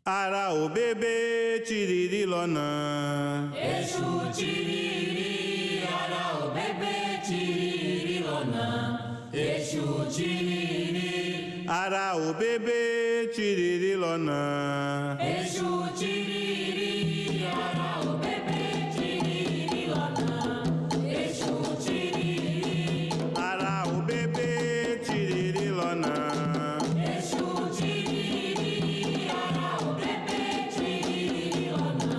Ara òbébé tìrìrì lọ́nà. Èṣù tìrìrì, ara òbébé tìrìrì lọ́nà. Èṣù tìrìrì. Ara òbébé tìrìrì lọ́nà. Èṣù tìrìrì, ara òbébé tìrìrì lọ́nà. Èṣù tìrìrì. Ara òbébé tìrìrì lọ́nà. Èṣù tìrìrì, ara òbébé tìrìrì lọ́nà.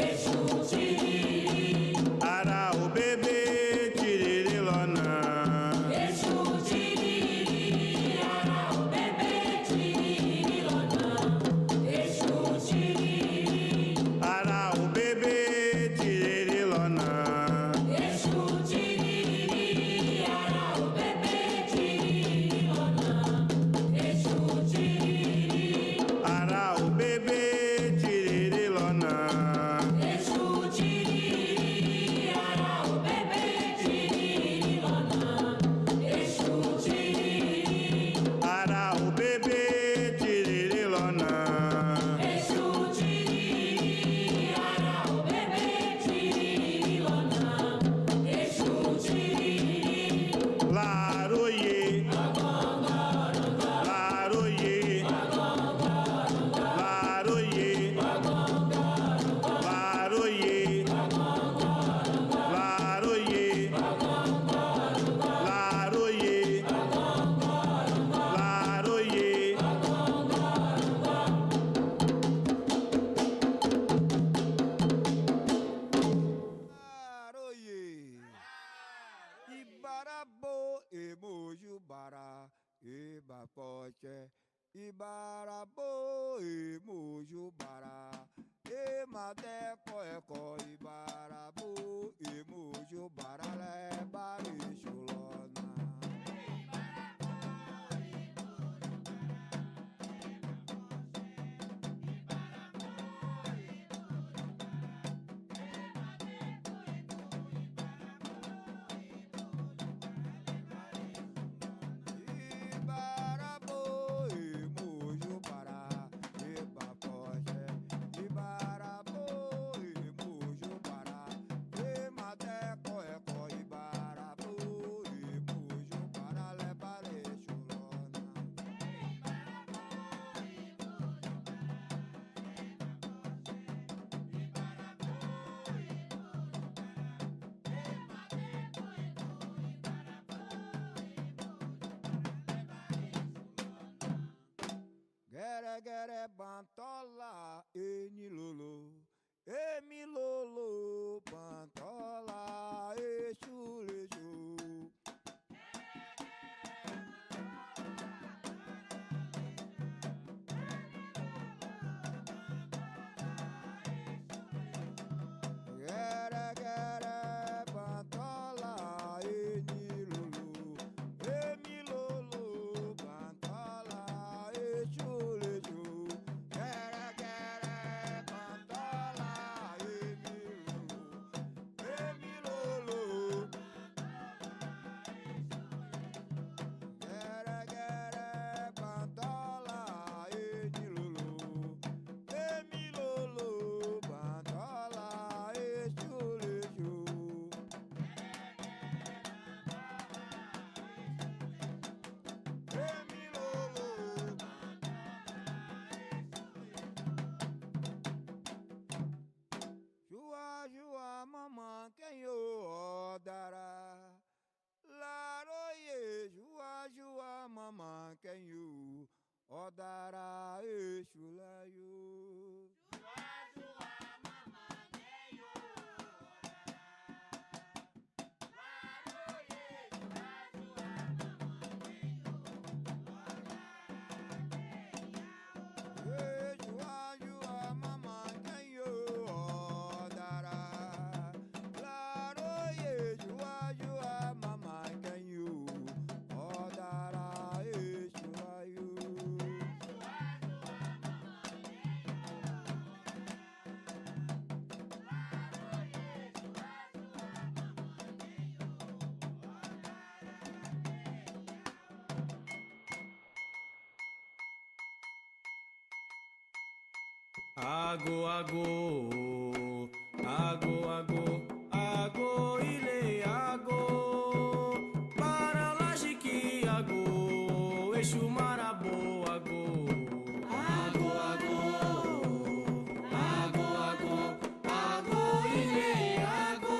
Èṣù tìrìrì. Ara òbébé tìrìrì lọ́nà. Èṣù tìrìrì, ara òbébé tìrìrì lọ́nà. Èṣù tìrìrì. Ara òbébé tìrìrì lọ́nà. Èṣù tìrìrì, ara òbébé tìrìrì lọ́nà. Èṣù tìrìrì. Ara òbébé tìrìrì lọ́nà. Èṣù tìrìrì, ara òbébé tìrìrì lọ́nà. Èṣù tìrìrì. Ara òbébé tìrìrì lọ́nà. Èṣù tìrìrì, ara òbébé tìrìrì lọ́nà. Èṣù tìrìrì. Láàróyè. Láàróyè. Láàróyè. Láàróyè. Láàróyè. Láàróyè. Láàróyè. Aroye, Ibarabo emojubara ebapoche. Ibarabo emojubara emadeko eko. Ibarabo emojubara lebari shulona. Ibarabo emojubara ebapoche. Ibarabo emojubara emadeko eko. Ibarabo emojubara lebari shulona. Gere gere bantola enilolo, emilolo bantola eshulejo. Gere gere bantola enilolo, emilolo bantola eshulejo. Gere gere Ago, ago, ago, ago, ago, ile, ago, para laje que ago, eixo marabô, ago. Ago, ago, ago, ago, ago, ile, ago,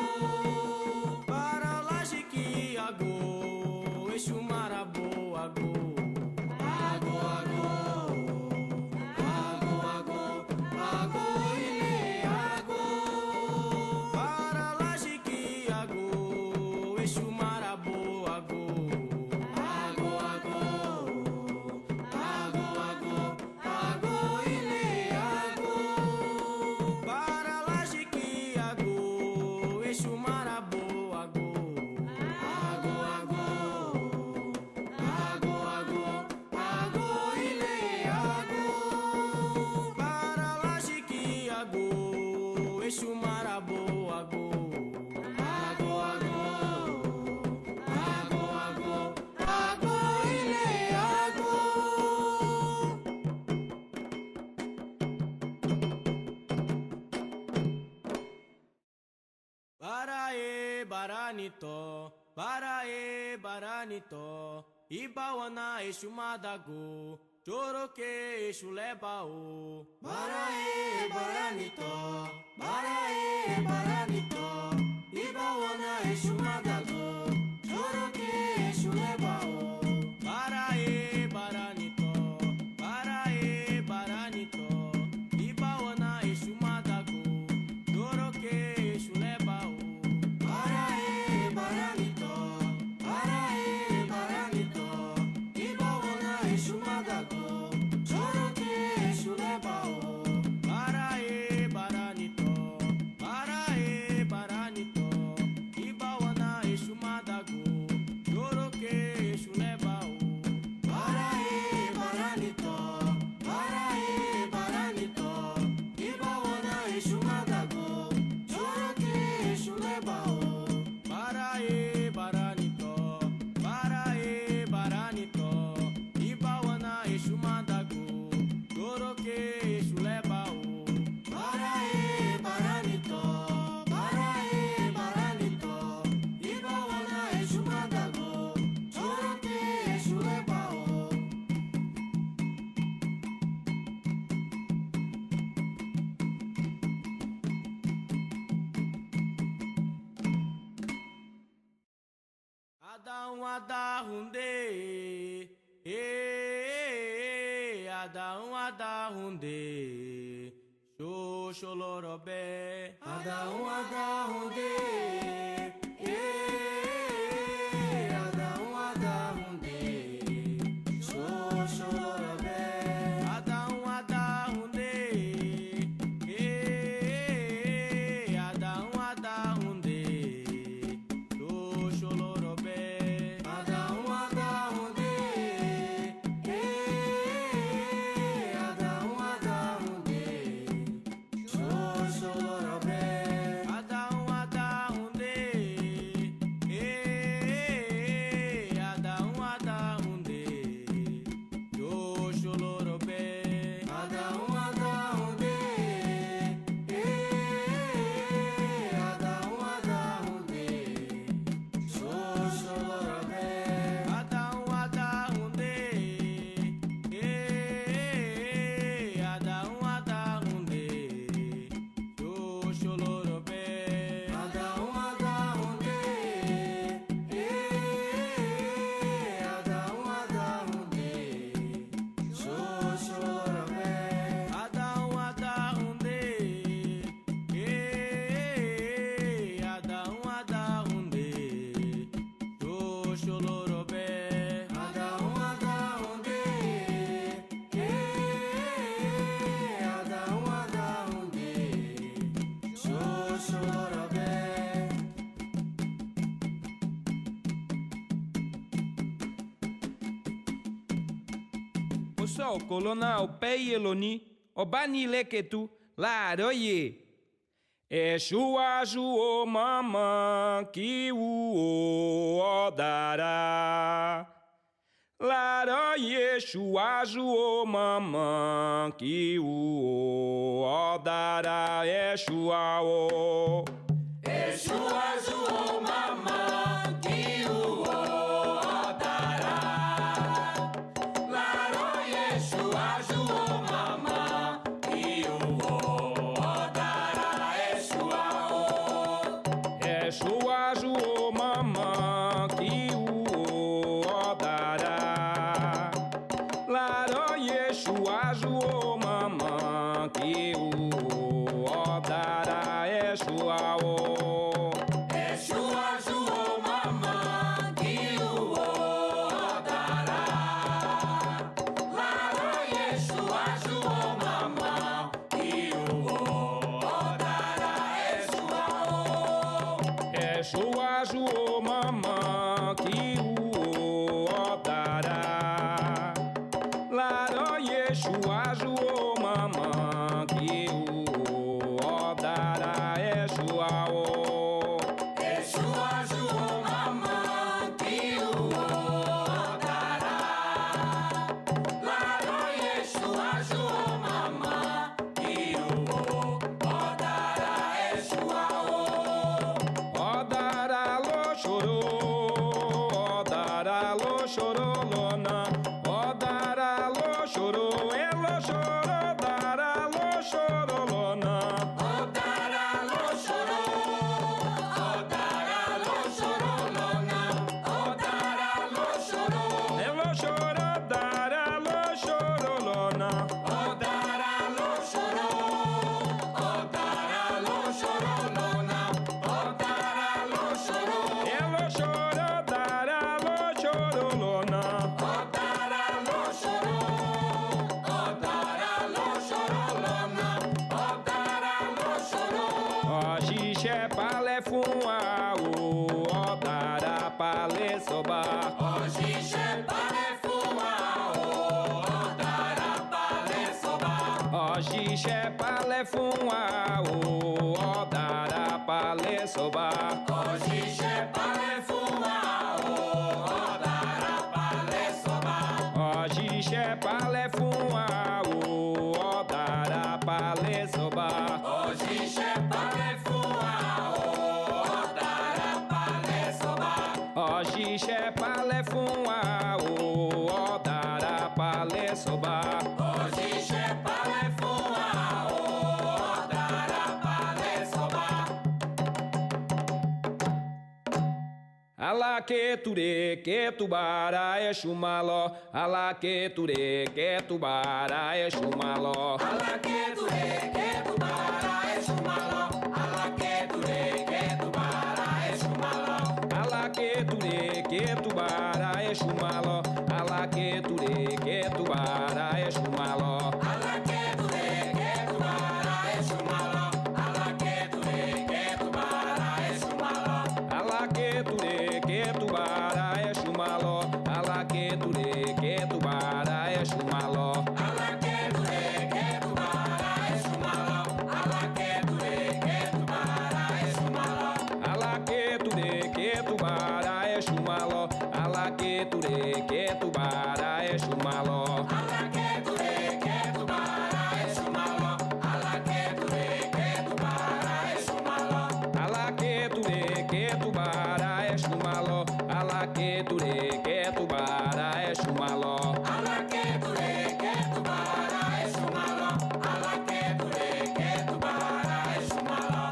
para laje que ago, eixo marabô, ago. Ago, ago. Eixo marabô, ago. Ago, ago, ago, ago, ago, ile, ago. Baraê, baranitó, baraê, baranitó, Ibauana, eixo madago, choroque, eixo lebaô. Baraê, baranitó, baraê, baranitó, Ibauana, eixo madago, choroque, eixo lebaô. Baraê, baranitó, baraê, baranitó, Ibauana, eixo madago, choroque, eixo lebaô. Baraê, baranitó, baraê, baranitó, Ibauana, eixo madago, choroque, eixo lebaô. Baraê, baranitó, baraê, baranitó, Ibauana, eixo madago, choroque, eixo lebaô. Baraê, baranitó, baraê, baranitó, Ibauana, eixo madago, choroque, eixo lebaô. Baraê, baranitó, baraê, baranitó, Ibauana, eixo madago, choroque, eixo lebaô. Baraê, baranitó, baraê, baranitó, Ibauana, eixo madago, choroque, eixo lebaô. Adahunde, adahunde, xoxolorobé. Adahunde, adahunde, xoxolorobé. Adahunde, adahunde, xoxolorobé. Moço, colona, o pé e eloni, o bani lequetu, lá aroie. É chua, chuo, mamã, que o dará. Lara Yeshua Juo Mamã que o Odara Yeshua o Yeshua João Mamã que o dará. Laro Yeshua João Mamã que o dará. Yeshua Juo Mamã que o Odara Lara Yeshua Juo Mamã que o Odara Yeshua o Yeshua João Mamã que o dará. Laro Yeshua João Mamã que o dará. Yeshua Juo Mamã que o Odara Lara Yeshua Juo Mamã que o Odara Yeshua o Yeshua João Mamã que o dará. Laro Yeshua João Mamã que o dará. Odara lo chorou, Odara lo chorou, lona, Odara lo chorou, elo chorou, Odara lo chorou, lona, Odara lo chorou, Odara lo chorou, lona, Odara lo chorou, elo chorou, Odara lo chorou, lona, Odara lo chorou, Odara lo chorou, lona, Odara lo chorou, elo chorou, Odara lo chorou, lona, Odara lo chorou, Odara lo chorou, lona, Odara lo chorou. Oxixe pale fua, o Odara pale soba. Hoje chepare fuma, Odara pale soba. Oxixe pale fua, o Odara pale soba. Hoje chepare fuma, Odara pale soba. Oxixe pale fua, o Odara pale soba. Hoje chepare fuma, Odara pale soba. Oxixe pale fua, o Odara pale soba. Hoje chepare fuma, Odara pale soba. Ala que ture que tubara é chumalo, ala que ture que tubara é chumalo. Ala que dure que tu bara é chumalo. Ala que dure que tu bara é chumalo. Ala que ture que tubara é chumalo, ala que ture que tubara é chumalo. Ala que dure que tu bara é chumalo. Ala que dure que tu bara é chumalo. Ala que ture que tubara é chumalo, ala que ture que tubara é chumalo. Ala que dure que tu bara é chumalo. Ala que dure que tu bara é chumalo. Ala que ture que tubara é chumalo, ala que ture que tubara é chumalo. Ala que dure que tu bara é chumalo. Ala que dure que tu bara é chumalo. Ala que ture que tubara é chumalo, ala que ture que tubara é chumalo. Ala que dure que tu bara é chumalo. Ala que dure que tu bara é chumalo.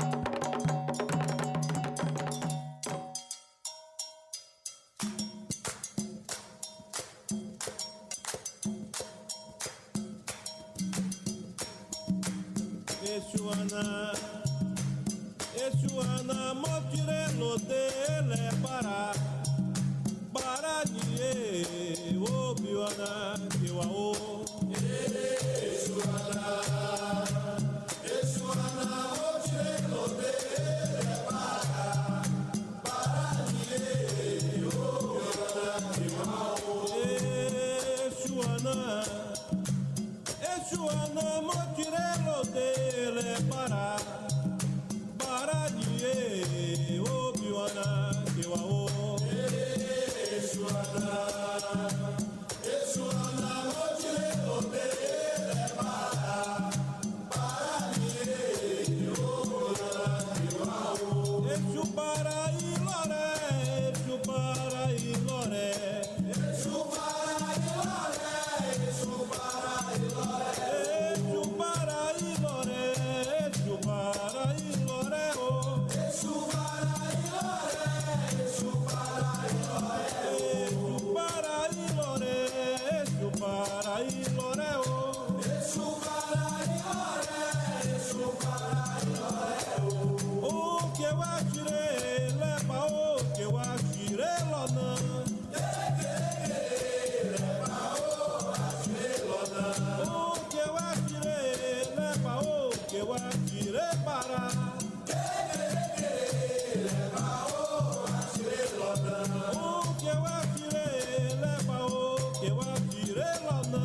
Eshuana motirelo dele para die o biwana kiwao. Eshuana motirelo dele para die o biwana kiwao. para e loré, para e loré. Para e loré, para e loré. Para e loré, para e loré, oh. Para e loré, para e loré. Para e loré, para e loré, oh. Para e loré, para e loré. O que eu atirei, leva o que eu atirei, lona. O que eu atirei, leva o que eu atirei para. O que eu atirei, leva o que eu atirei, lona.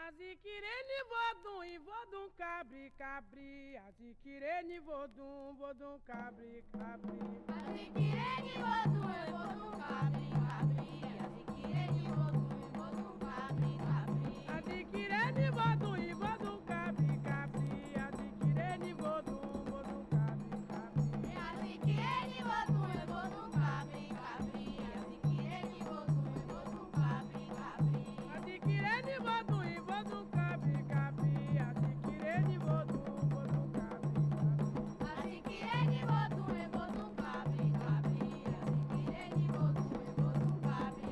Azikireni vodum e vodum cabri cabri. Azikireni vodum vodum cabri cabri. Azikireni vodum e vodum cabri cabri. Azikireni vodum e vodum cabri cabri. Azikireni vodum e vodum cabri cabri. Azikireni vodum vodum cabri cabri. Azikireni vodum e vodum cabri cabri. Azikireni vodum e vodum cabri cabri. Azikireni vodum e vodum cabri cabri. Azikireni vodum vodum cabri cabri. Azikireni vodum e vodum cabri cabri. Azikireni vodum e vodum cabri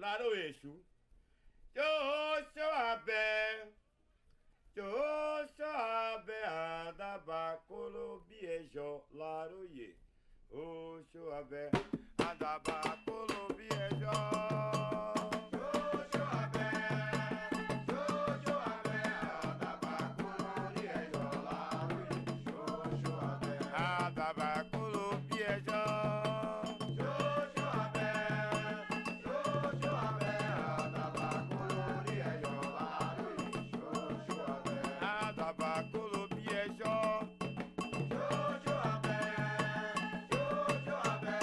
láró èṣù. Joshua abẹ́, Joshua abẹ́ àdàbà kóló bí ẹ̀ṣọ́ láróyè. Joshua abẹ́ àdàbà kóló bí ẹ̀ṣọ́. Joshua abẹ́, Joshua abẹ́ àdàbà kóló bí ẹ̀ṣọ́ láróyè. Joshua abẹ́ àdàbà kóló bí ẹ̀ṣọ́. Àdàbàkóló bí ẹjọ́. Joshua abẹ́, Joshua abẹ́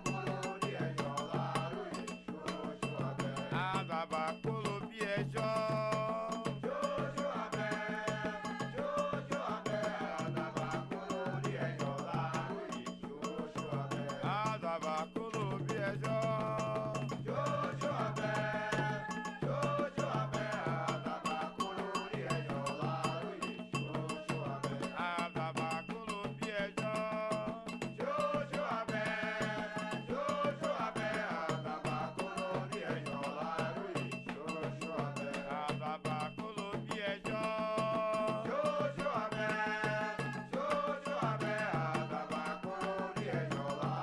àdàbàkóló bí ẹjọ́ láróyè. Joshua abẹ́ àdàbàkóló bí ẹjọ́. Joshua abẹ́, Joshua abẹ́ àdàbàkóló bí ẹjọ́ láróyè. Joshua abẹ́ àdàbàkóló bí ẹjọ́. Joshua abẹ́, Joshua abẹ́ àdàbàkóló bí ẹjọ́ láróyè.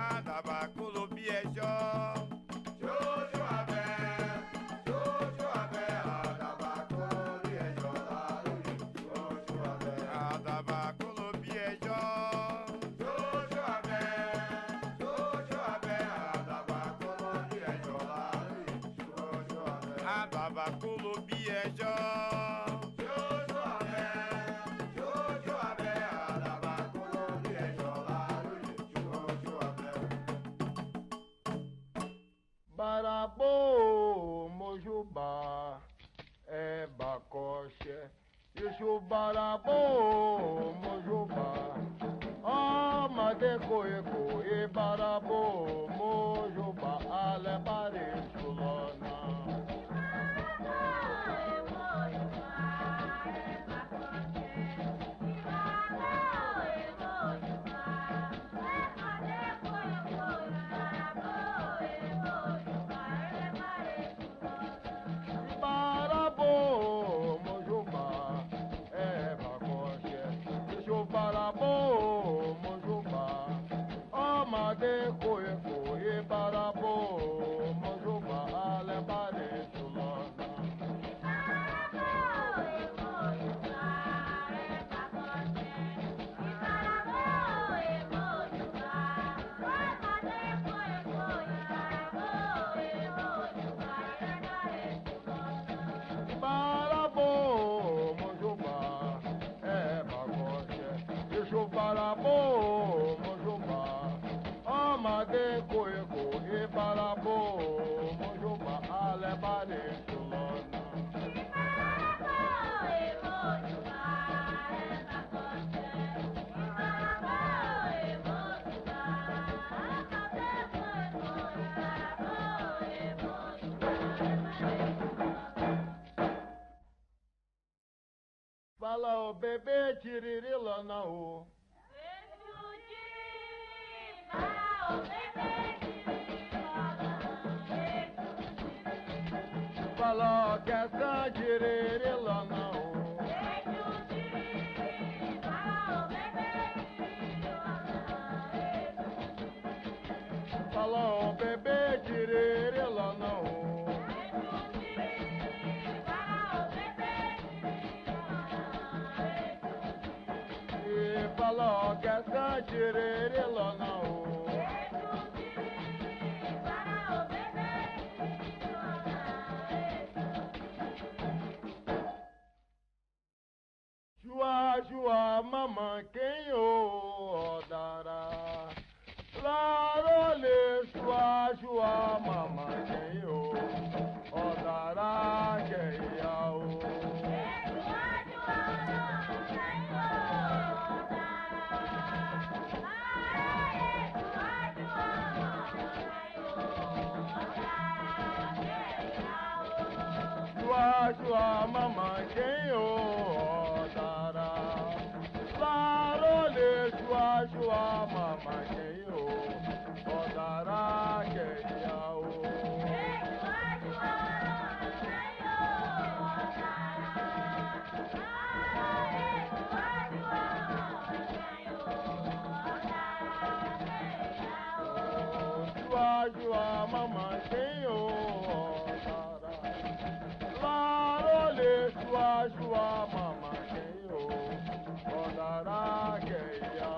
Àdàbàkóló bí ẹjọ́. Joshua abẹ́, Joshua abẹ́ àdàbàkóló bí ẹjọ́ láróyè. Joshua abẹ́ àdàbàkóló bí ẹjọ́. Joshua abẹ́, Joshua abẹ́ àdàbàkóló bí ẹjọ́ láróyè. Joshua abẹ́. Barabo mojuba é bacoche. Yeshu barabo mojuba. Oh, madeko eko e barabo mojuba ale bare sulona. Barabo mojuba é bacoche. Yeshu barabo mojuba. Oh, madeko eko e barabo mojuba ale bare sulona. Barabo mojuba é bacoche. Yeshu barabo mojuba. Oh, madeko eko e barabo mojuba ale bare sulona. Fala o bebê tiririla na rua. Fala que essa tiririla na rua. Fala o bebê tiririla na rua. Fala que essa tiririla na rua. Jua, jua, mamãe, quem o dará? Larole sua mamãe quem o dará. Larole sua mamãe quem o dará quem o. Sua mamãe quem o dará. Larole sua mamãe quem o dará quem o.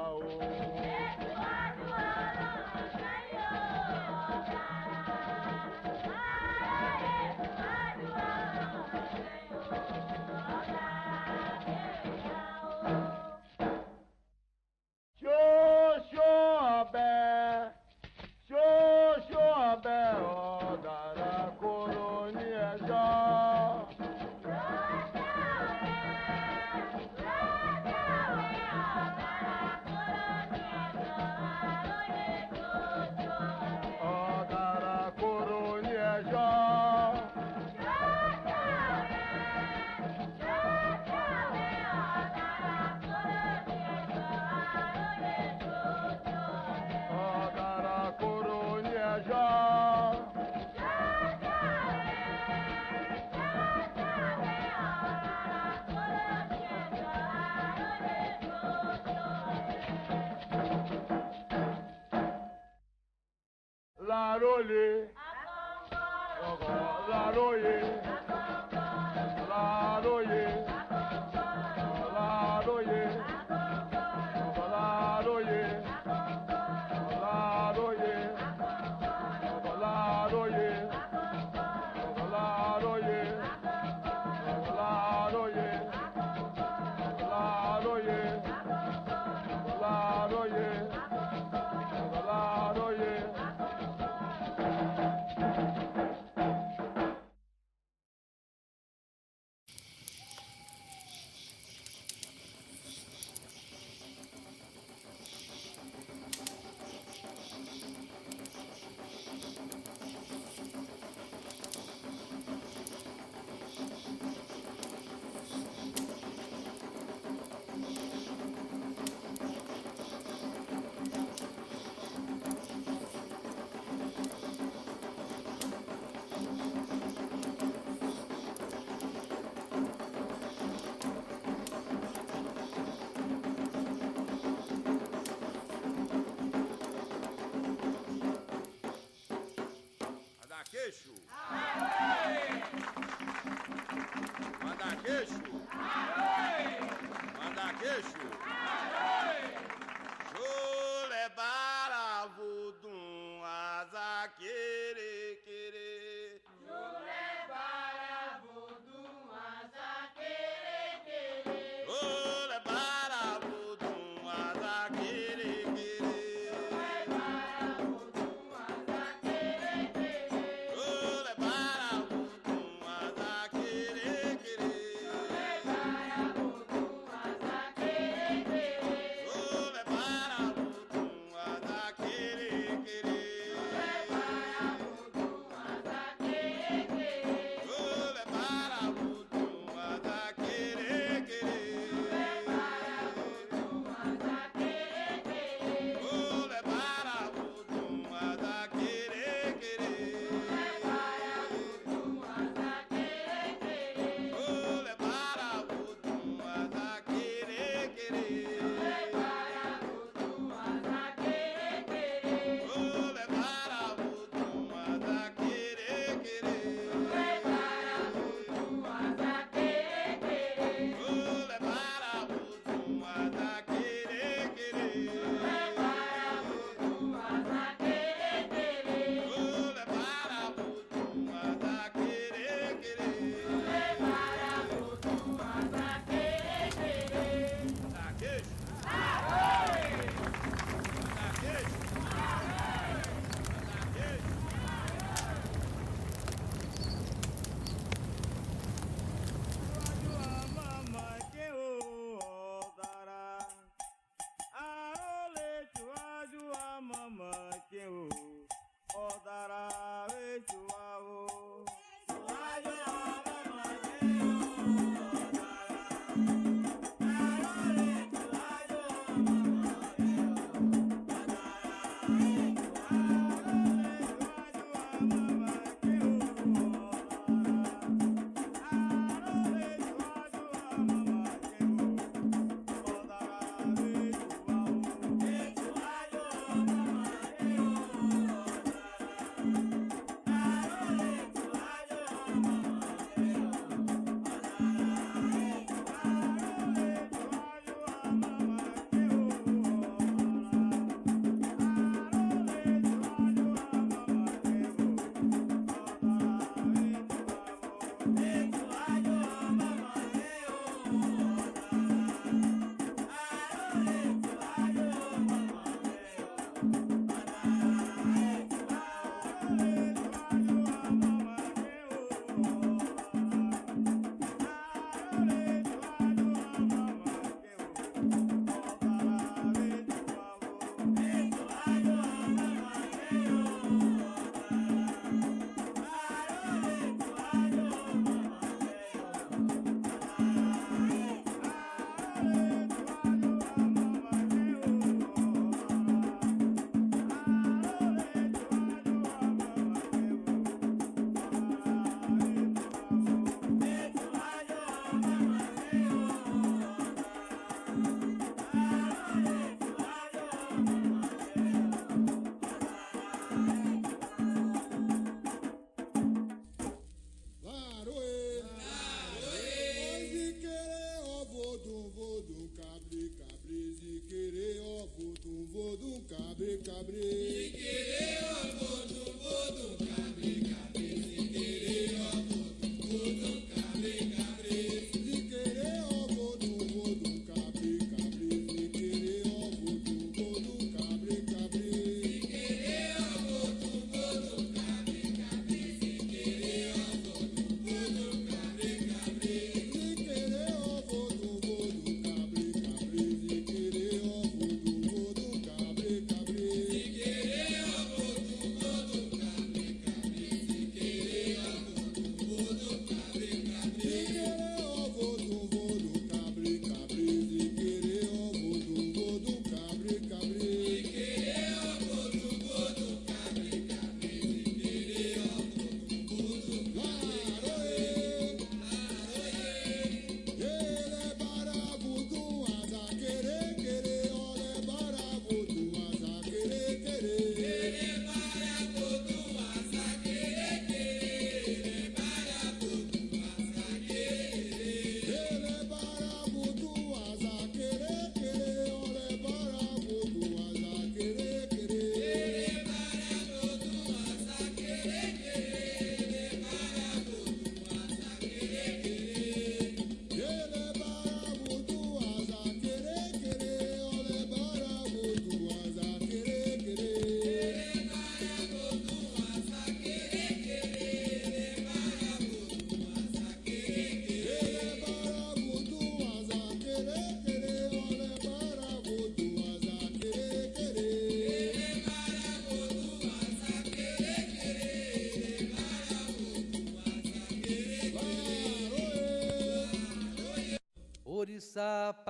Larole, laroye, laroye, laroye, laroye, laroye, laroye, laroye, laroye, laroye, laroye, laroye. Queixo. Manda queixo. Manda queixo. Chole baravudum azaquere querer. Chole baravudum azaquere querer. Chole baravudum azaquere querer.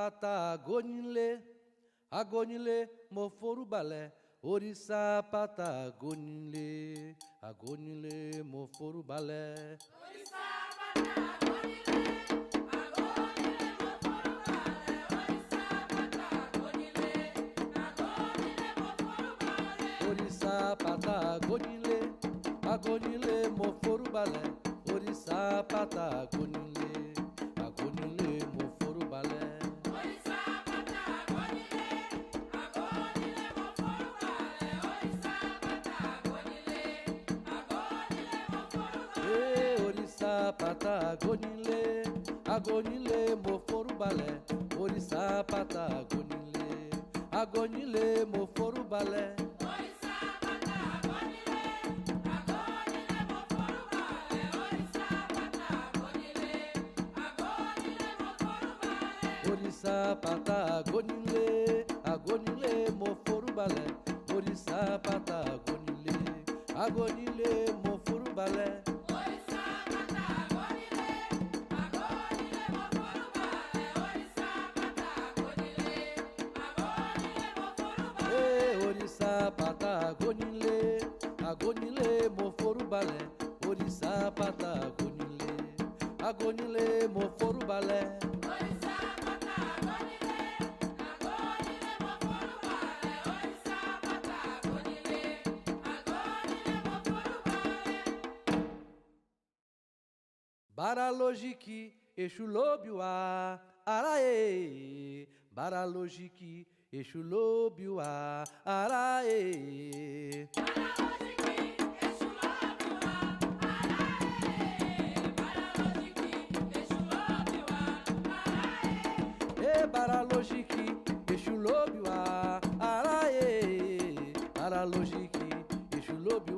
Patagonile, agonile, moforubale, orissa Patagonile, agonile, moforubale. Orissa Patagonile, agonile, moforubale, orissa Patagonile, agonile, moforubale. Orissa Patagonile, agonile, moforubale, orissa Patagonile, agonile, moforubale. Orissa Patagonile, agonile, moforubale, orissa Patagonile, agonile, moforubale. Orissa Patagonile, agonile, moforubale, orissa Patagonile, agonile, moforubale. Baralojiki, Exulobiwa, araê. Baralojiki, Exulobiwa, araê. Baralojiki, Exulobiwa, araê. Baralojiki, Exulobiwa,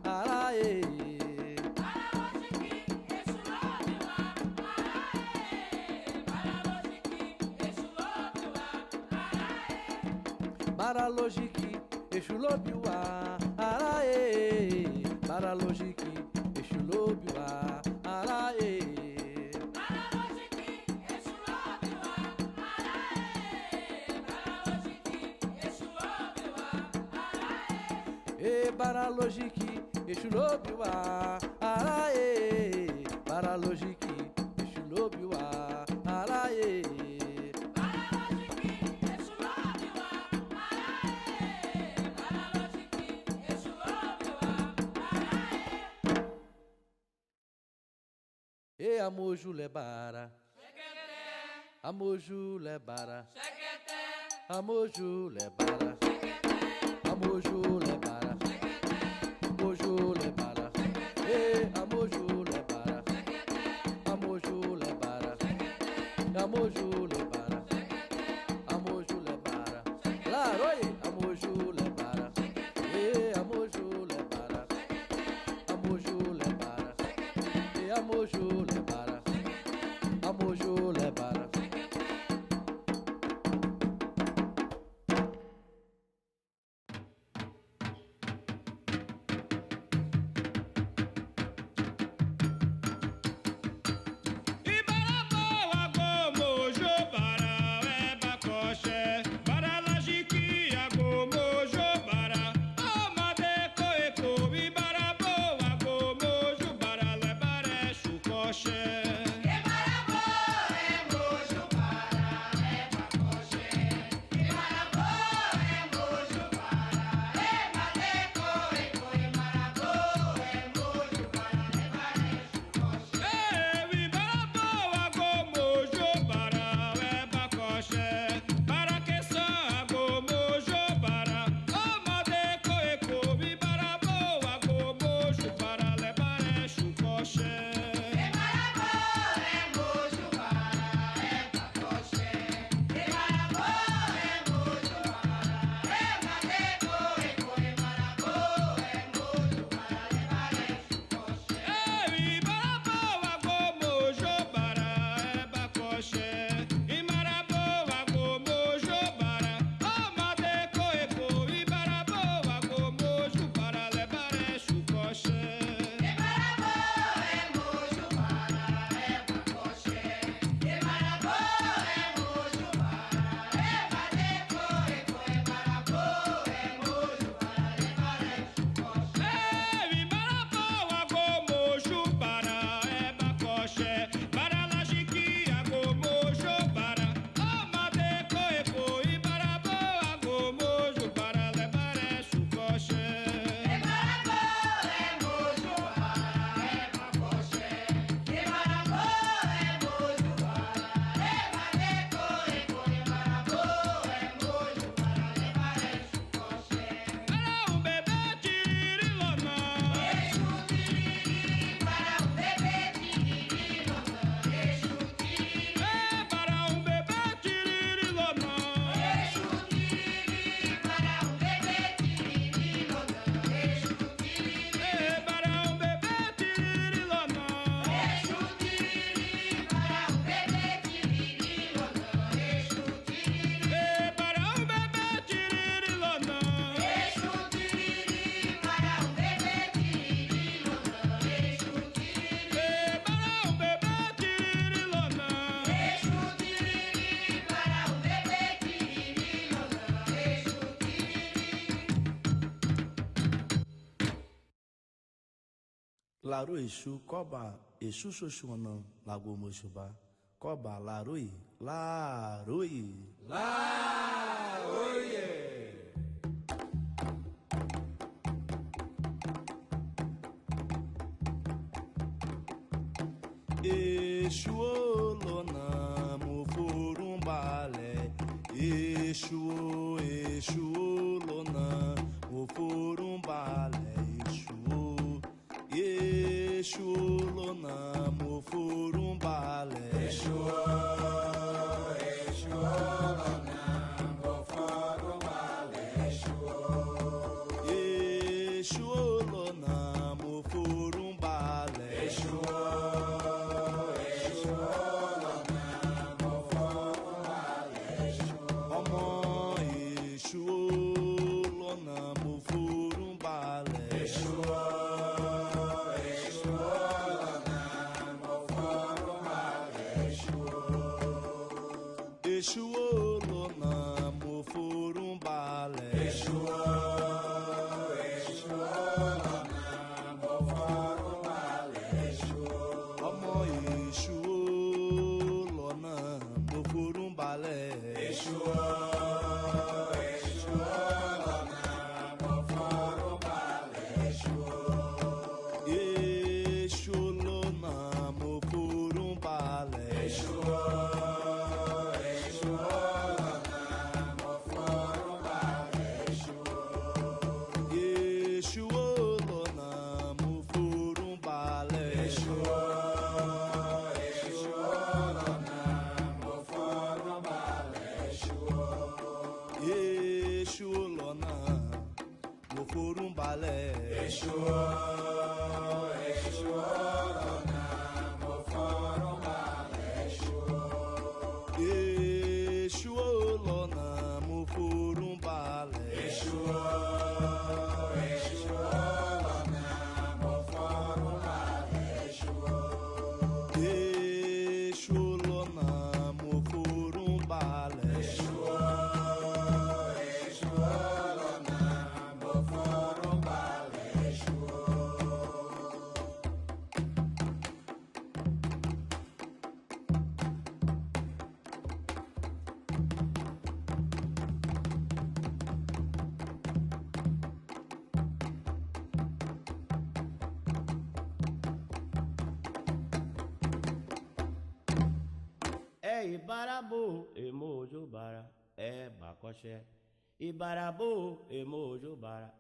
araê. Baralojiki, Exulobiwa, araê. Baralojiki, Exulobiwa, araê. Baralojiki, Exulobiwa, araê. Baralojiki, Exulobiwa, araê. Amoju lebara, amoju lebara, amoju lebara, amoju lebara, amoju lebara, amoju lebara, amoju lebara, amoju lebara, amoju lebara, laroi, amoju lebara, amoju lebara, amoju lebara, amoju lebara, amoju lebara. Ibarabo, Ago, Mojo, Laro Exu, Coba, Exu Xoxuanã, Lagoa Moxubá. Coba, Laroi, Laroi. Exu Olonã, Mufurumbalé. Exu, Exu Olonã, Mufurumbalé. Exu, Exu Olonã, Mufurumbalé. Exu, Exu Olonã, Mufurumbalé. Exu Olonã, Mufurumbalé. Exu, Exu Olonã, Mufurumbalé. Exu, Exu Olonã, Mufurumbalé. Exu, Ọmọ Exu Olonã, Mufurumbalé. Exu, Exu Olonã, Mufurumbalé. Exu, Exu Olonã, Mufurumbalé. Exu, Exu Olonã, Mufurumbalé. Exu, Exu Olonã, Mufurumbalé. Exu, Exu Olonã, Mufurumbalé. Exu, Exu Olonã, Mufurumbalé. Exu, Exu Olonã, Mufurumbalé. Exu, Ibarabu, Emojubara, Bacoché. Ibarabu, Emojubara,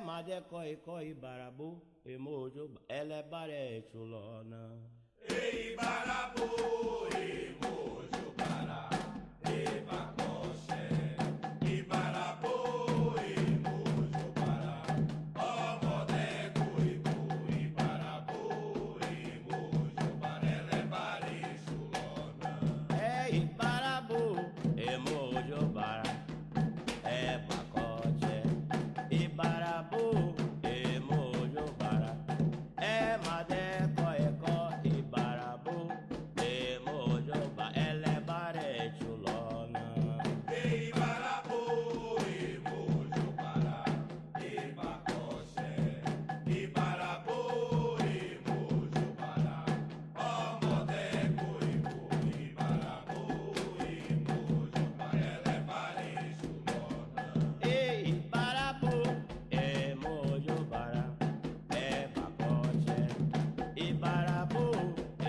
Madeco e Ibarabu, Emojubara, ela é baré chulona. Ibarabu, Emojubara, Bacoché. Ibarabu, Emojubara, Modeco Ibarabu, Emojubara, ela é baré chulona. Ibarabu, Emojubara, Bacoché. Ibarabu, Emojubara, Madeco e Ibarabu, Emojubara, ela é baré chulona. Ibarabu, Emojubara, Bacoché. Ibarabu, Emojubara, Modeco Ibarabu, Emojubara, ela é baré chulona. Ibarabu, Emojubara, Bacoché. Ibarabu,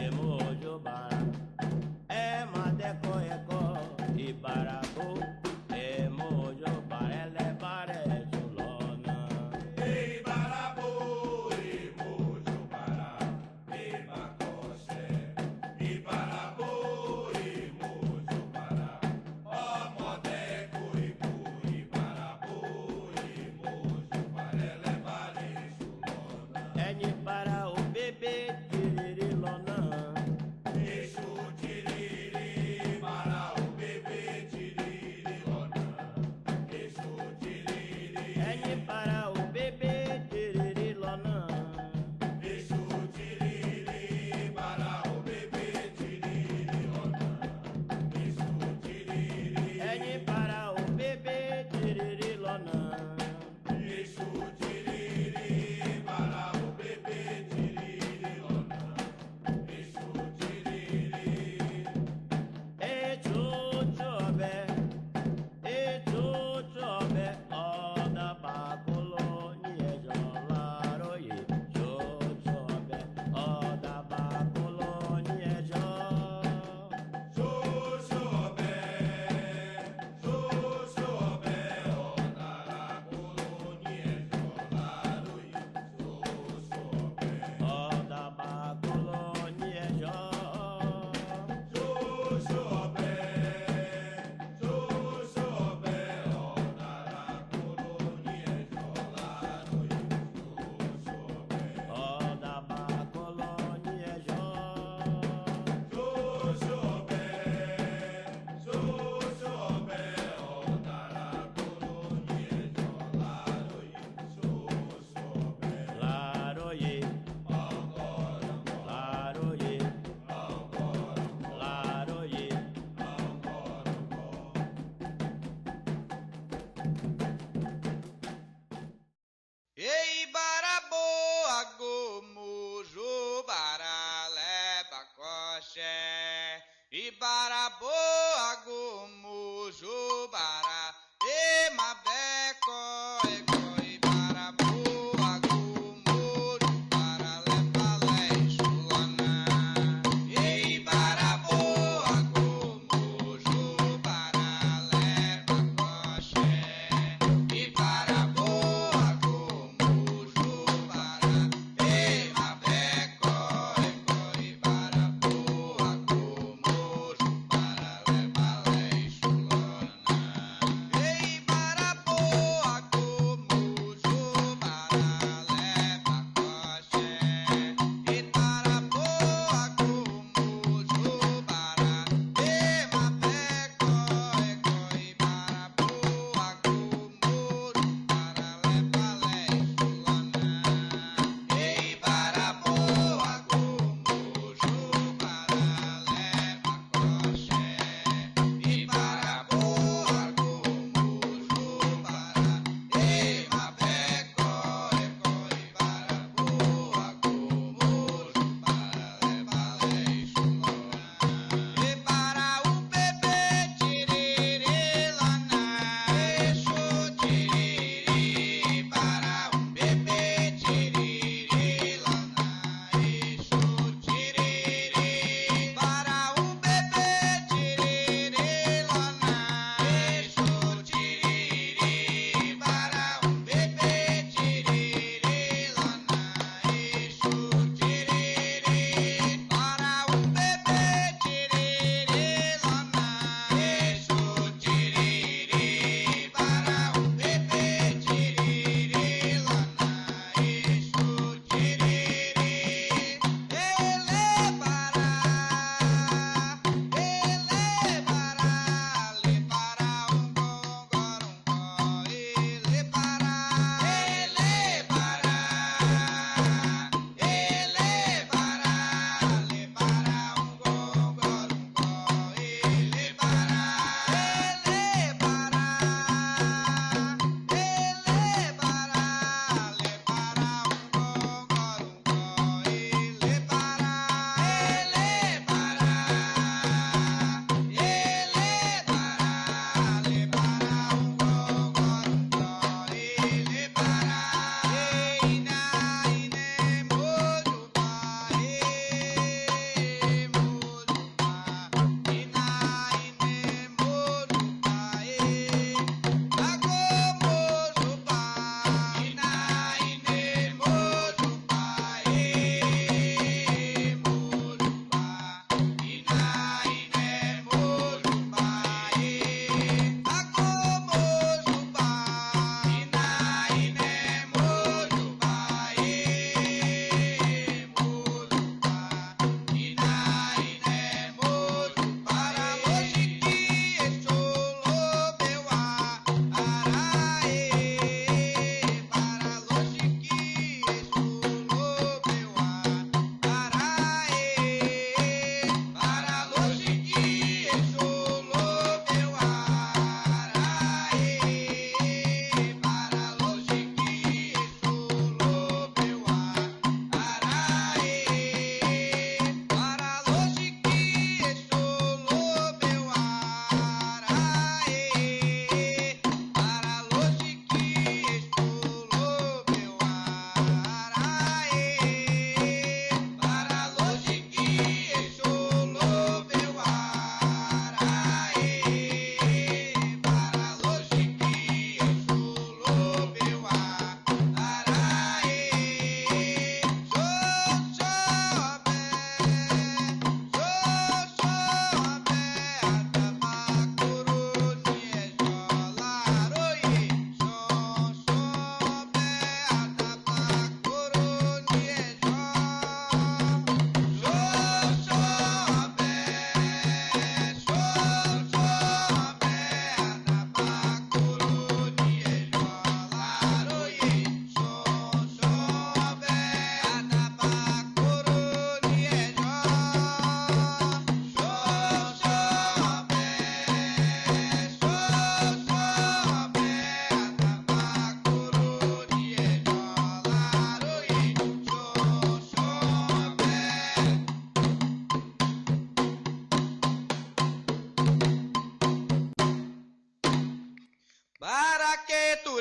Emojubara, Madeco e Ibarabu, Emojubara, ela é baré chulona. Ibarabu, Emojubara, Bacoché. Ibarabu, Emojubara, Modeco Ibarabu, Emojubara, ela é baré chulona. Para o bebê Tirilona. Exu Tiriri, para o bebê Tiriri.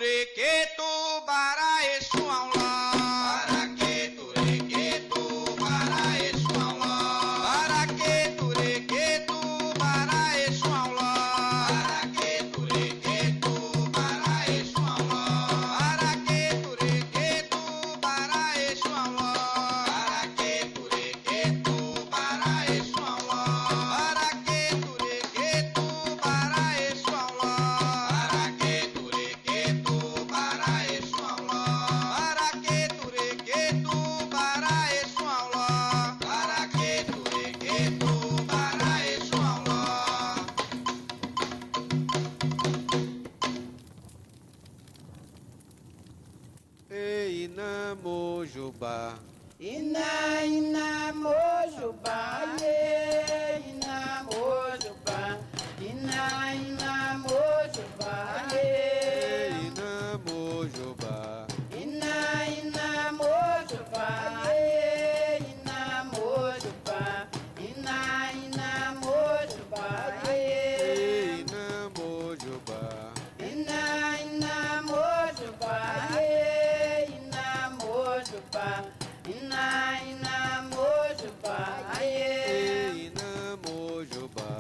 turequetu, bara exuaulá. Baraquetu, requetu, bara exuaulá. Baraquetu, requetu, bara exuaulá. Baraquetu, requetu, bara exuaulá. Baraquetu, requetu, bara exuaulá. Baraquetu, requetu, bara exuaulá. Baraquetu, requetu, bara exuaulá. Baraquetu, requetu, bara exuaulá. Baraquetu, requetu, bara exuaulá. Baraquetu, requetu, bara exuaulá. Ei, Namojubá, Ina mojubá, ye, ina mojubá, ina mojubá, ye, ei, Namojubá, ina mojubá, ye, ina mojubá, ina mojubá, ye, ei, Namojubá, ina mojubá, ye, ina mojubá, ina mojubá, ye. ei, Namojubá,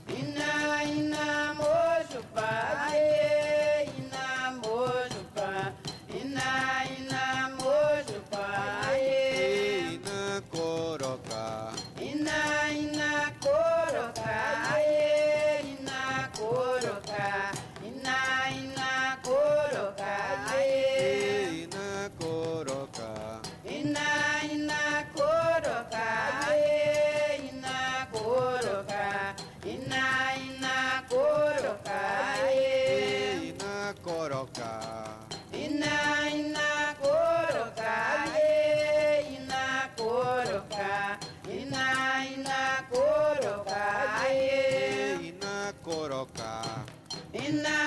Ina mojubá, ye, ina mojubá, ina mojubá, ye, ei, Nacorocá, ina corocá, ye, ina corocá, ina corocá, ye, ei, Nacorocá, ina corocá, ye, ina corocá, ina corocá, ye. ei, Nacorocá, Ina corocá, ye, ina corocá, ina corocá, ye, ei, Nacorocá, ina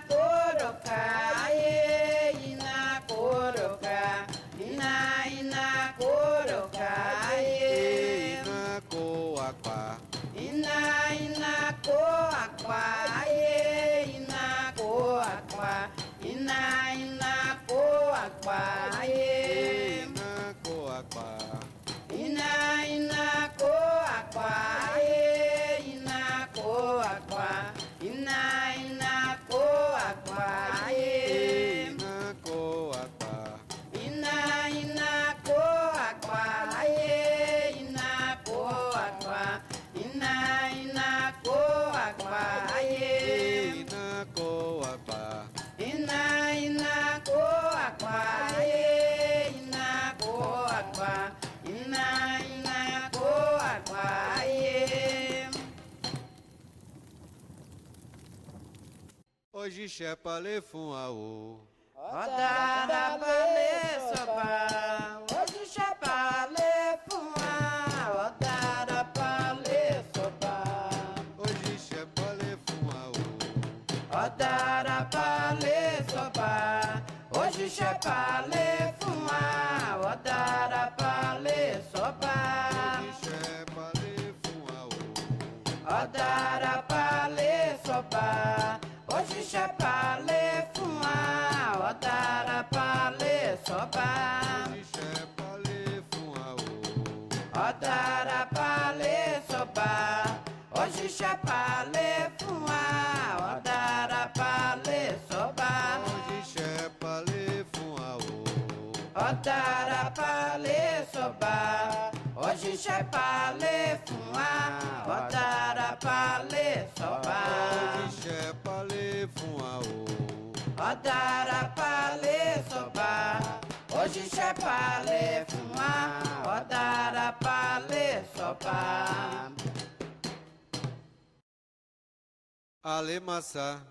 corocá, ye, ina corocá, ina corocá, ye, ei, Nacoaquá, ina coaquá, ye, ina coaquá, ina coaquá, ye. ei, Nacoaquá, Ina coaquá, ye, ina coaquá, ina coaquá, ye, ei, Nacoaquá, ina coaquá, ye, ina coaquá, ina coaquá, ye, ei, Nacoaquá, ina coaquá, ye, ina coaquá, ina coaquá, ye. hoje chepale fuaô, Odara pale sopa, hoje chapale fuma. Odara pale sopa, hoje chepale fuaô, odara pale sopa, hoje chapale fuma. Odara pale sopa, hoje chepale fuaô, odara pale sopa, hoje chapale fuma. Odara pale sopa. hoje chepale fuaô, Odara pale sopa, hoje chapale fuma. Odara pale sopa, hoje chepale fuaô, odara pale sopa, hoje chapale fuma. Odara pale sopa, hoje chepale fuaô, odara pale sopa, hoje chapale fuma. Odara pale sopa. Alemaçá,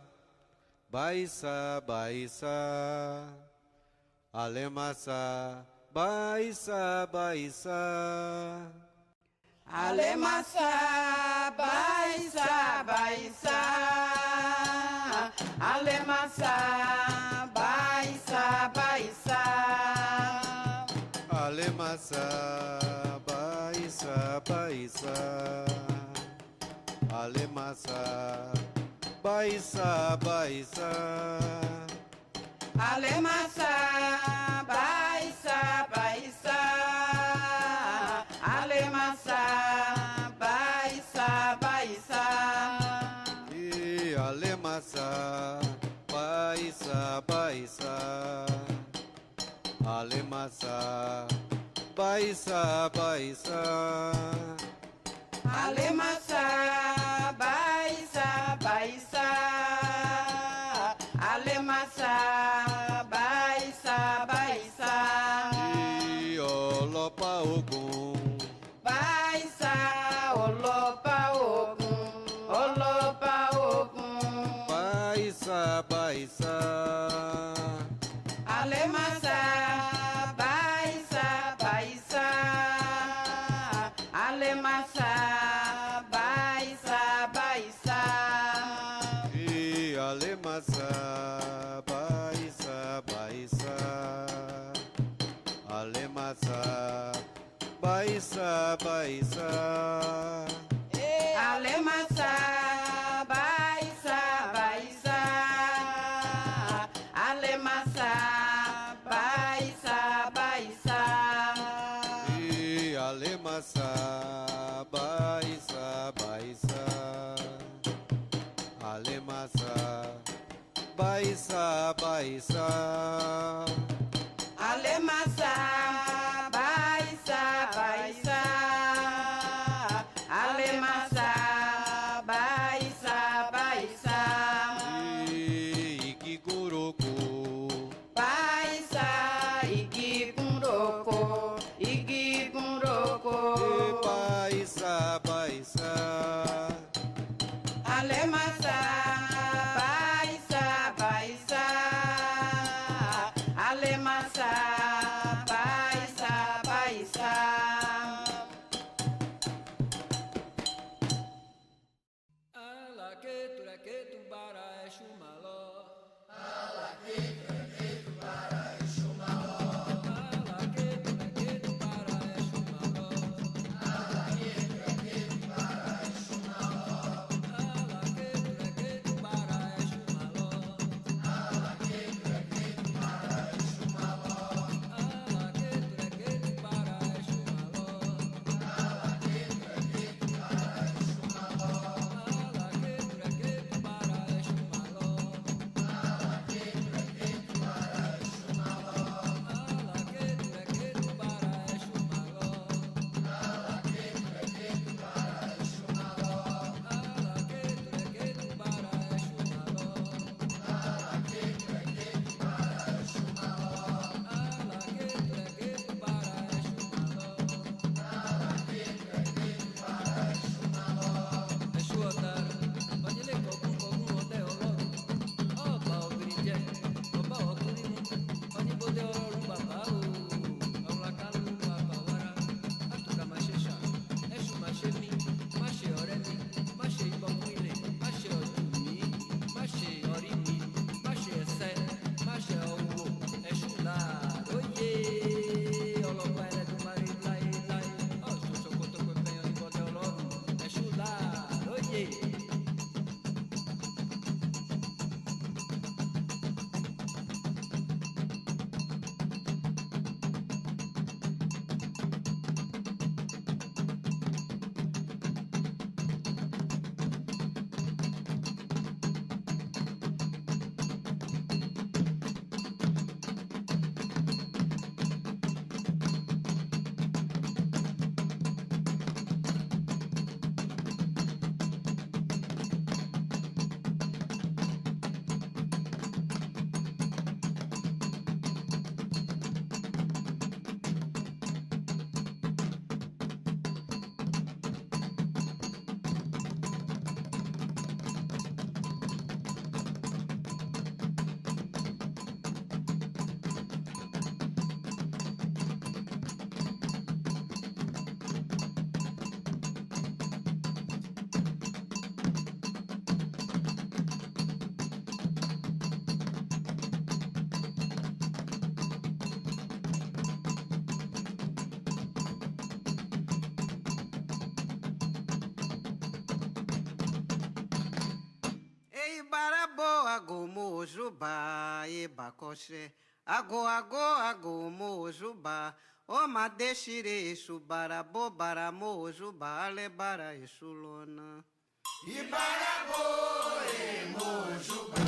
Baissa, Baissa, Alemaçá, Baissa, Baissa, Alemassa, baissa, baissa. Alemassa, baissa, baissa. Alemaçá, Baissa, Baissa, Alemaçá, Baissa, Baissa, Alemassa, baissa, baissa. Alemassa, baissa, baissa. E alemassa, baissa, baissa. Alemassa, baissa, baissa. Alemassa, baissa, baissa. Alemassa, baissa, baissa. E olopa ogum. Baissa, olopa ogum, olopa ogum. Baissa, baissa. Alemassa, baissa, baissa. Alemassa, baissa, baissa. E alemassa, baissa, baissa. Alemassa, baissa, baissa. Alemassa, baissa, baissa. Alemassa, baissa, baissa. E alemassa, baissa, baissa. Alemassa, baissa, baissa. Alemassa, baissa, baissa. Alemassa, baissa, baissa. E ikiguruku. Baissa, igiguroko, igiguroko. E baissa, baissa. Alemassa, baissa, baissa. Alemassa, baissa. Ei, baraboa, gomojuba, e bacoxé. Agô, mojubá. O madexire, xubarabô, baramojubá, lebara e xulona. Ibarabô, Emojubá.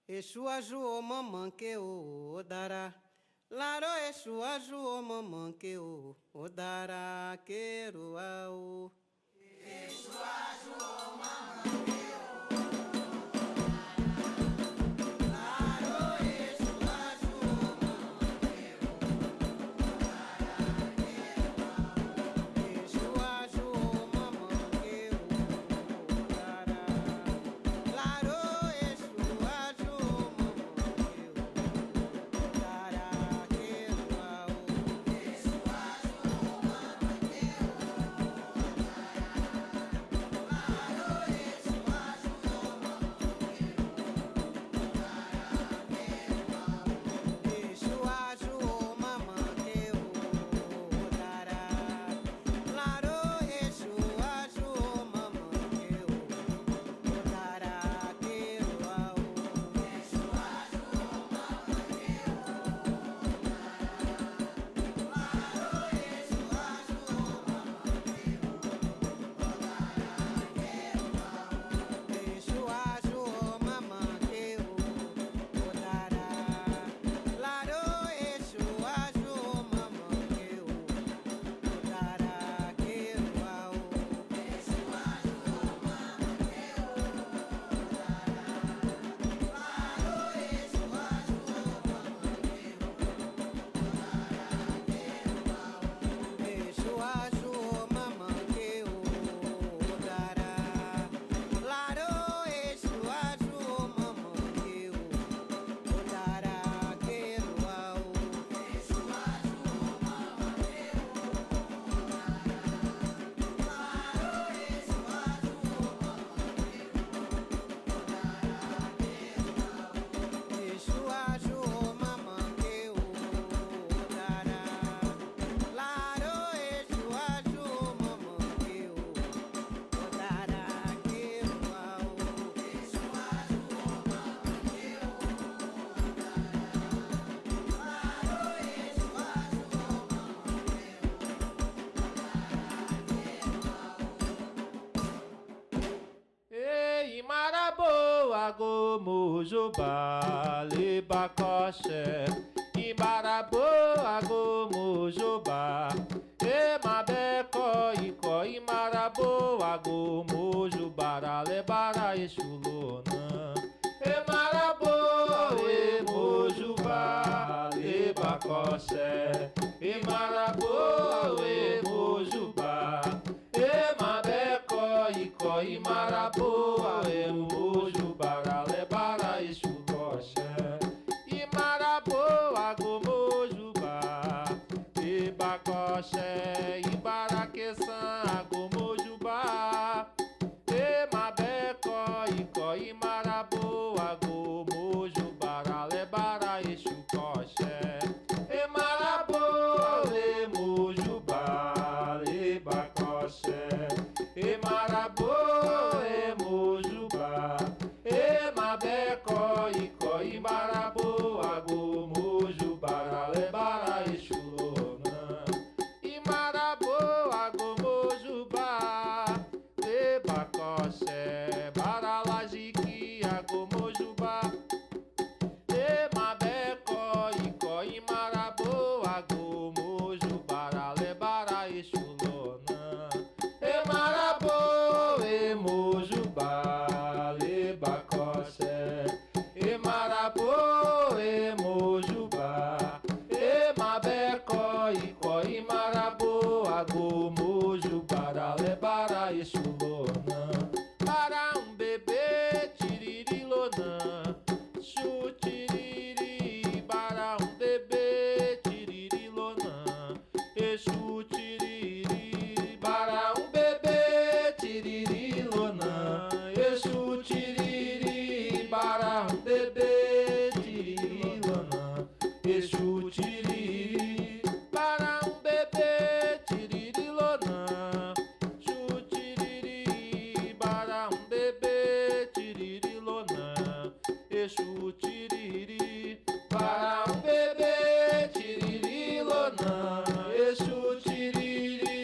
Exu ajuô mamã que o dará. Laro exu ajuô mamã que o dará. Quero ao. Exu ajuô mamã. Exu agomujubá, libacoché, imarabô, agomujubá, emabeco, icó, imarabô, agomujubá, lebara, exulona, emarabô, emojubá, libacoché, imarabô, emojubá, emabeco, icó, imaraboa, emojubá, lebara, exuloxé, imaraboa, gomojubá, ibacoxé, ibaraqueçã, agomojubá, emabeco, icó, imaraboa, gomojubá, lebara, exucoxé, emaraboa, emojubá, libacoxé, emarabô, emojubá, emabeco, icó, imarabô, agomojubá, lebara, exulona, imarabô, agomojubá, lebacoxé, baralajiqui, agomojubá, emabeco, icó, imarabô, agomojubá, lebara, exulona, emarabô, emojubá, lebacoxé, emarabô, emojubá, emabeco, icó, imarabô, agomojubá, lebara, exulona, para bebê, tiririlona, chutiriri, para bebê, tiririlona, exutiriri, para bebê, tiririlona, exutiriri, para bebê, tiririlona, exutiriri, para bebê, tiririlona, chutiriri, para bebê, tiririlona, exutiriri, para bebê, tiririlona, exutiriri,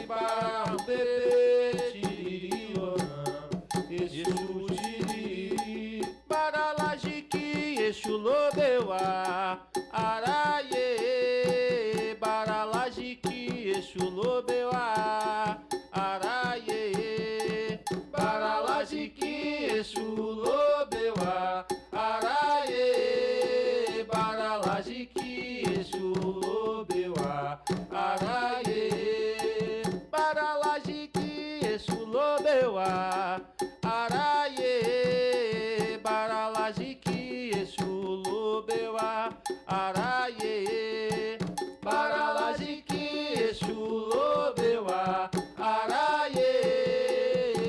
para bebê, tiririlona, exutiriri, para lajiqui, exulobeuá, araie, para lajiqui, exulobeuá, araie, para lajiqui, exulobeuá, araie, para lajiqui, exulobeuá, araie, para lajiqui, exulobeuá, araie, para lajiqui, exulobeuá, araie, para lajiqui, exulobeuá, araie,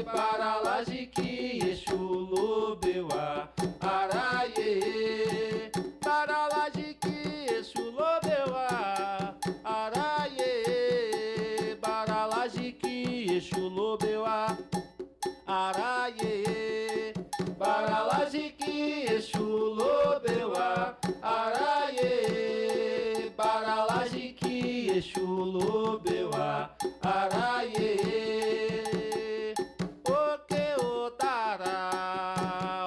para lajiqui, exulobeuá, araie, para lajiqui, exulobeuá, araie, para lajiqui, exulobeuá, araie, para lajiqui, exulobeuá, araie, para lajiqui, exulobeuá, araie, o que o dará,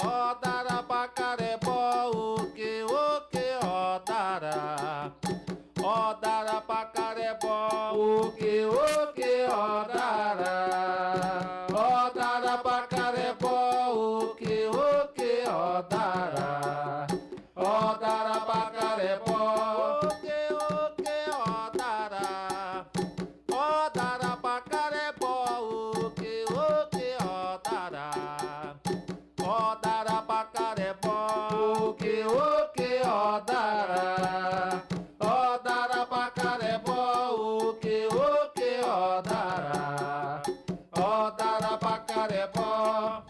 o dará pacarebó, o que o dará, o dará pacarebó, o que o dará, o dará pacarebó, o que o dará, o dará pacarebó, o que o dará, o dará pacarebó, o que o dará, o dará pacarebó, o que o dará, o dará pacarebó, o que o dará, o dará pacarebó,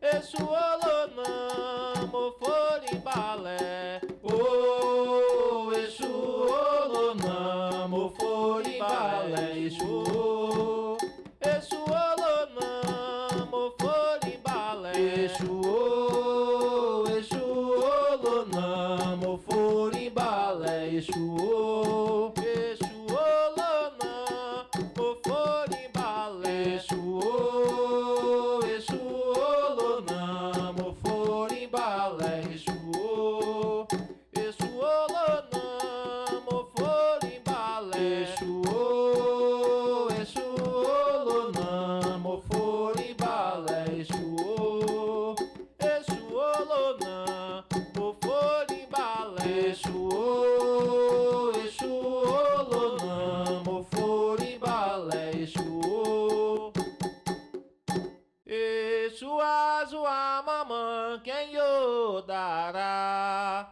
esse olonamo for em balé, oh, esse olonamo for em balé, esse olonamo for em balé, esse olonamo for em balé, esse olonamo for em balé, esse olonamo for quem yo dará.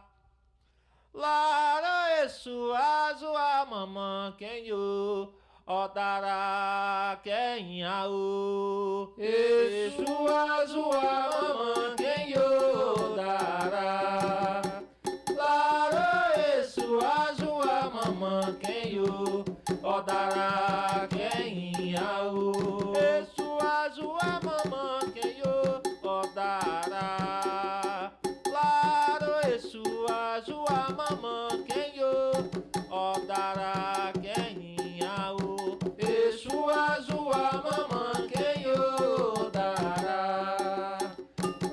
Lara Exu azua mamã quem yo dará quem au. Exu azua mamã quem yo dará. Lara Exu azua mamã quem yo dará quem au. Exu azua mamã quem yo dará. Lara Exu azua mamã quem yo dará quem au. Exu azua mamã quem yo dará.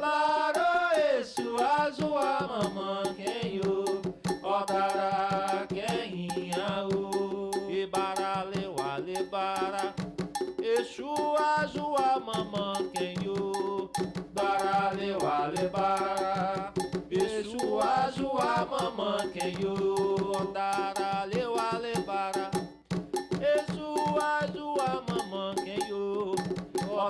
Lara Exu azua mamã quem yo dará quem au. Ibara lewa lebara. Exu azua mamã quem yo dará lewa lebara. Exu azua mamã quem yo dará lewa lebara. Exu azua mamã quem yo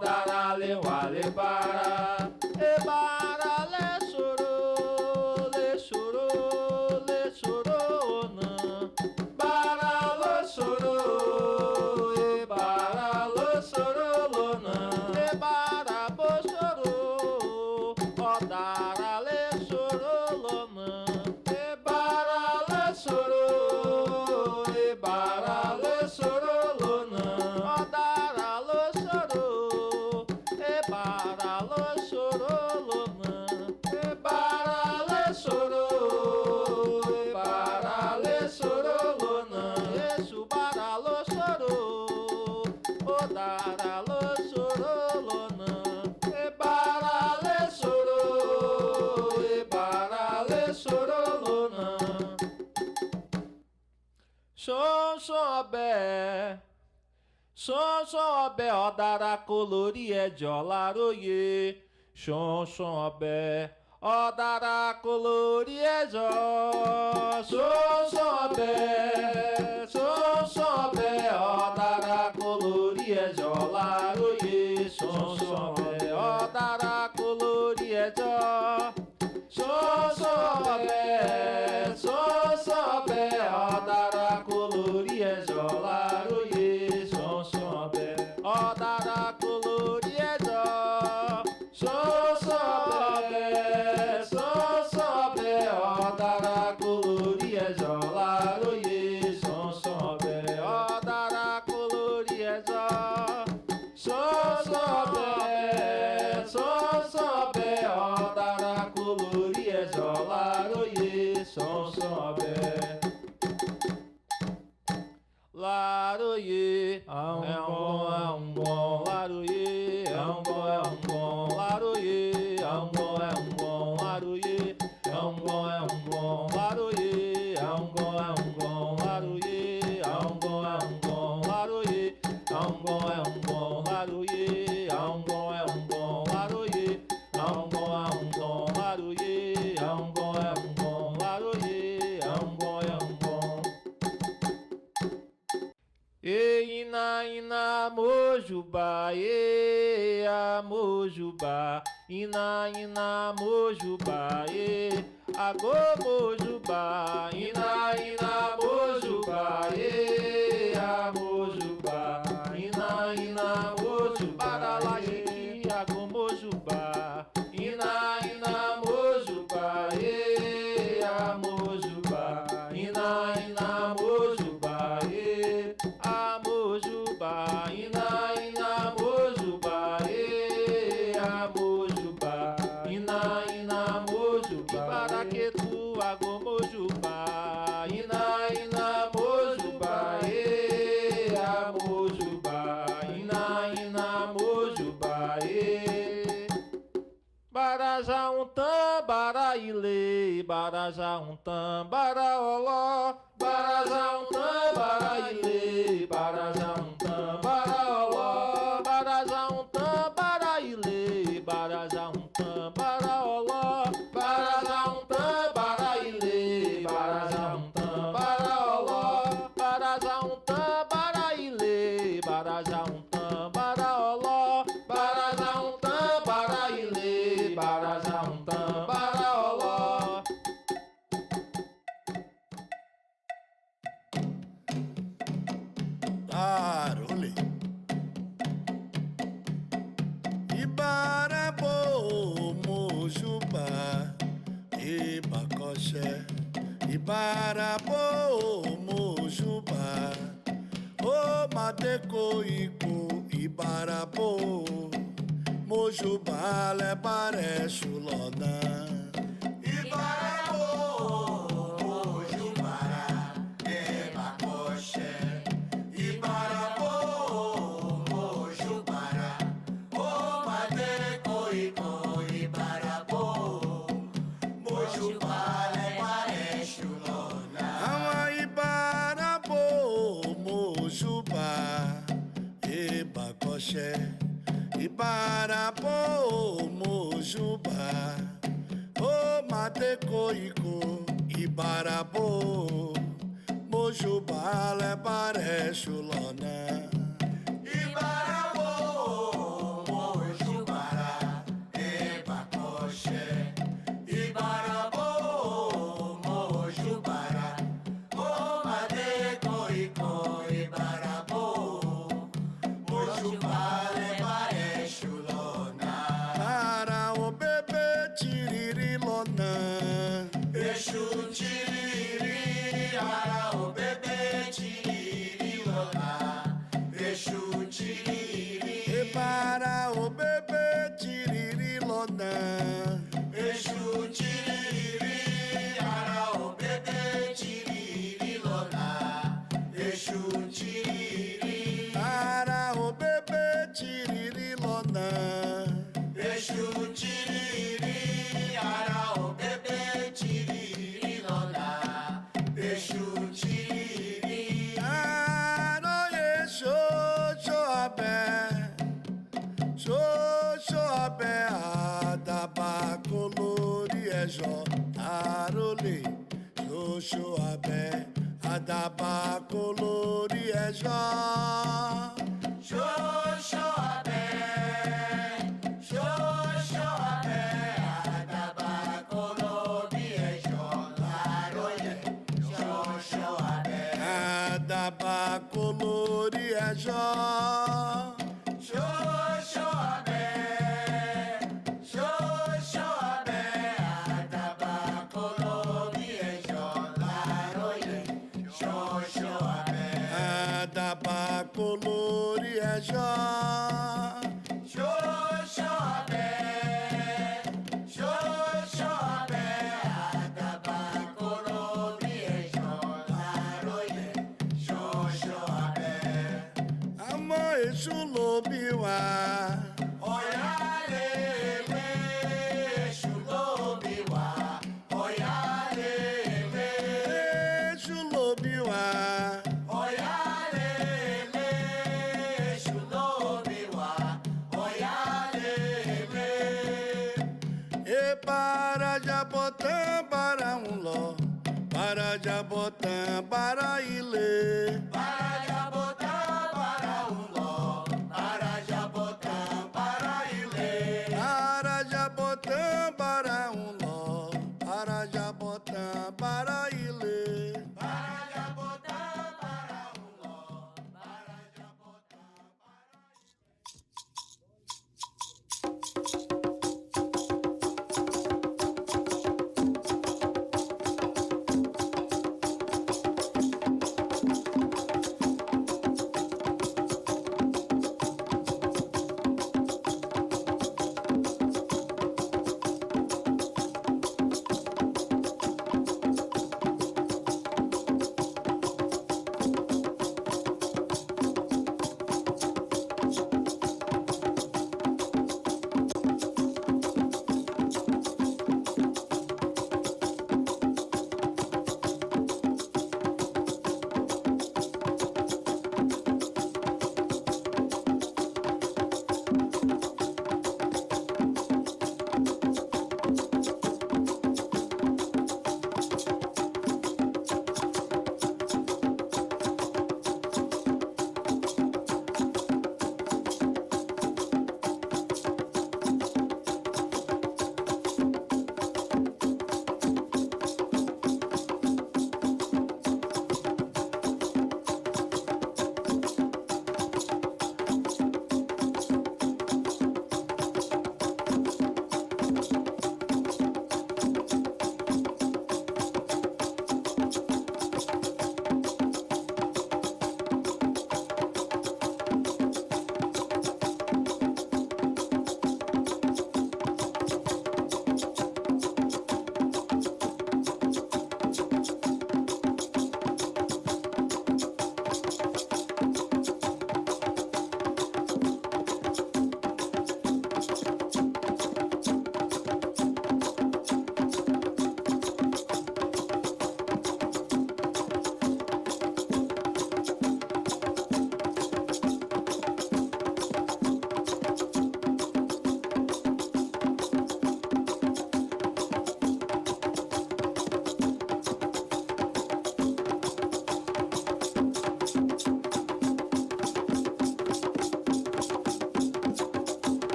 dará lewa lebara. Ebara le chorou, le chorou, le chorou não. Bara lo chorou, ebara lo chorou não. Ebara bo chorou, dará le chorou não. Ebara le chorou, ebara le chorou não. Dará lo chorou, ebara lo chorou não. Ebara le chorou, ebara le chorou não. Exu bara lo chorou, dará lo chorou não. Ebara le chorou, ebara le chorou não. Som obé, dará colorie de olaroye. Som obé, dará colorie de som obé, dará colorie de olaroye. Som obé, dará colorie de som obé, dará colorie de olaroye. Som obé, dará colorie de som obé, dará colorie de olaroye. Som obé, dará colorie de som obé, dará colorie de olaroye. Som obé. Laroye, é um bom laroye, é um bom laroye, é um bom laroye, é um bom laroye, é um bom laroye, é um bom laroye, é um bom laroye, é um bom laroye, é um bom laroye, é um bom laroye, é um bom. E ina mojubá, e a mojubá, ina mojubá, e agô mojubá, ina mojubá, e a mojubá, ina mojubá, para lá que agô mojubá, ina mojubá, e a mojubá, ina mojubá, e a mojubá, ina mojubá, e a mojubá, ina mojubá, para que tu agô mojubá, ina mojubá, e a mojubá, ina mojubá, e baraja bara ile, baraja bara oló, baraja bara ile, baraja bara oló, baraja bara ile, baraja bara oló, baraja bara ile, baraja bara oló, baraja bara ile, baraja bara oló, baraja bara ile, baraja Ibarabo Mojuba, O Mateco Ico, Ibarabo Mojuba, Lebare Chulona. Ibarabo Mojubara, Eba Coxé. Ibarabo Mojubara, O Mateco Ico, Ibarabo Mojuba, Lebare Chulona. Awa Ibarabo Mojuba, Eba Coxé. Ibarabo Mojuba, O Mateco Ico, Ibarabo Mojuba, Lebare Chulona. Ibarabo Mojubara, Eba Coxé. Ibarabo Mojubara, O Mateco Ico, Ibarabo Mojuba, Lebare Chulona. Para o bebê Tiririlona, Exu Tiriri, para o bebê Tirilona. Exu Tiriri, e para o bebê Tiririlona, Exu Tiriri, para o bebê Tirilona. Exu Tiriri, para o bebê Tiririlona, Exu Tiriri, para o bebê Tirilona. Exu Tiriri, Aroye Xoxoabé, Xoxoabé, Adaba Colori é Jó, Arole, Xoxoabé, Adaba Colori é Jó. Xoxoabé, Xoxoabé, Adabacolobi é Jolaroye. Xoxoabé, Adaba Colori é Jó. Xoxoabé, Xoxoabé, Adabacolobi é Jolaroye. Xoxoabé, Adaba Colori é Jó. Xoxoabé, Xoxoabé, Adabacolobi é Jolaroye. Xoxoabé, Amor Exu Lobiwa, Oyalele, Xulobiwa, Oyalele, Exu Lobiwa, Oyalele, Xulobiwa, Oyalele. e para Jabotã, para ló, para Jabotã, para Ilê. Para Jabotã, para ló, para Jabotã, para Ilê. Para Jabotã, para ló, para Jabotã, para Ilê. Para Jabotã, para ló, para Jabotã,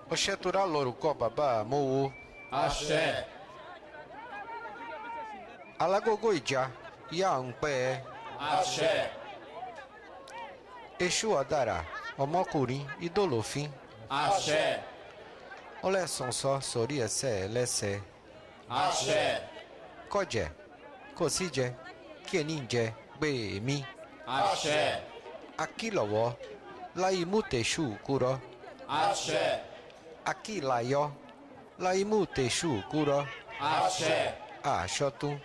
Oxetura loruco babá mou. Axé. Alagogoija. Ya um pé. Axé. Exu Adara. Omocurim e Dolofim. Axé. Olé só, soria sé, lessé. Axé. Codé. Coside. Queninje. Bemi. Axé. Aquilawó. Laimutexu curó. Axé. Aqui laió. Laimutexu curó. Axé. Xotum.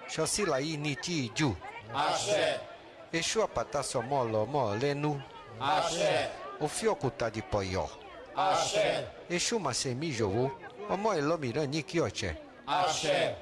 Xosilai niti ju. Axé. Exu apatá somolo molenu. Axé. O fiocuta de poió. Axé. Exu macemi joú. Omo elomirani quioche. Axé.